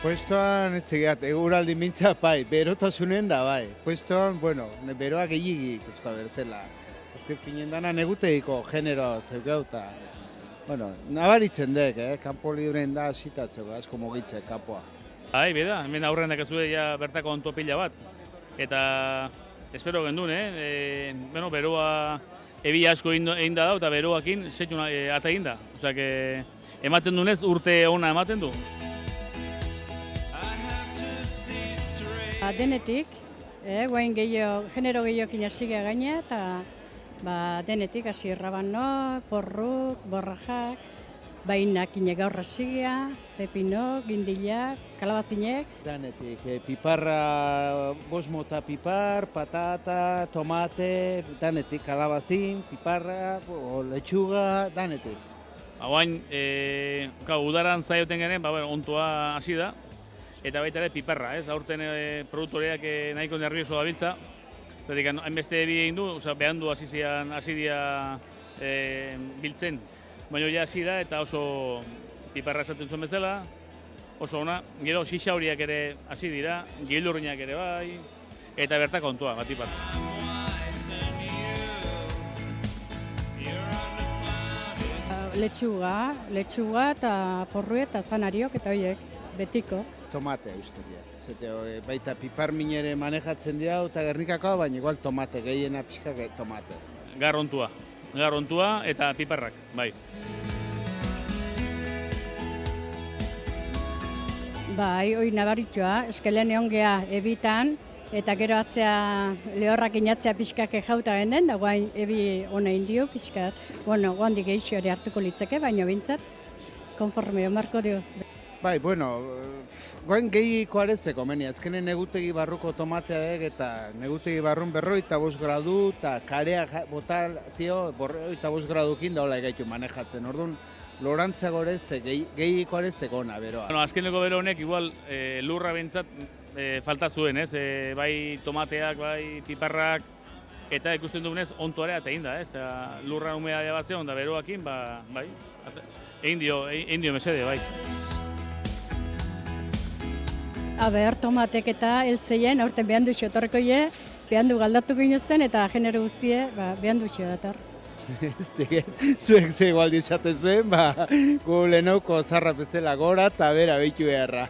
Puestoan, ez txegat, eguraldi mintza bai, berotasunen da bai. Puestoan, bueno, beroak egik ikusko berzela. Azken finen dana neguteiko genero zeukeu eta, bueno, nabaritzen dek, kanpo libren da asita zeu, asko mugitzen kanpoa. Beda, hemen aurrean dakazue ja bertako ontopila bat. Eta espero gendun, bueno, beroa ebi asko egin da eta beroakin setxun ata egin da. Osea, ematen dunez urte ona ematen du. Denetik, guain genero gehiokin hasiga gaine, eta denetik hasi rabano, porruk, borrajak, bainakinek gaur hasiga, pepino, gindilak, kalabazinek. Danetik, piparra, bost mota pipar, patata, tomate, danetik, kalabazin, piparra, letxuga, danetik. Hauain, udaran zaioten genen, ontua hasi da. Eta baita ere piparra, aurten produktoreak nahiko nervioso dabiltza. Zertik, hainbeste ebi egin du, behan du hasi dira biltzen. Baina ja hasi da eta oso piparra esaten zuen bezala, oso ona. Gero xixa horiak ere hasi dira, gildurriak ere bai, eta bertako ontua, batipat. Letxuga eta porru eta zanariok eta horiek, betiko. Tomate uste dira. Baita pipar minere manejatzen dira eta Gernikakoa, baina igual tomate, gehiena pixka tomate. Garrontua eta piparrak, bai. Bai, hori nabaritxoa, eskelen egon geha ebitan, eta gero atzea lehorrak inatzea pixkak jauta genen, da guain ebi hona indio pixkat. Bueno, guandik geixo hori hartuko litzake, baina bintzat, konforme marko dio. Bai, bueno, goen gehiko arezeko meni, azkenen negutegi barruko tomatea eta negutegi barrun 45 gradu eta karea botal, tio, 45 gradukin da hola egaitu manejatzen, orduan lorantza gorezte, gehiko arezeko ona beroa. Bueno, azkeneko bero honek igual lurra bentsat falta zuen, bai tomateak, bai piparrak, eta ikusten dugunez ontuarea eta egin da, lurra humedadea bat zegoen da beroakin, bai, egin dio mesede, bai. Tomatek eta eltzeien, aurten behan du xotorreko ie, behan du galdatuko inozten eta genero guztie, behan du xotor. Zuek ze igualdi esaten zuen, gu lehenauko zarra bezala gora eta bera behitu beharra.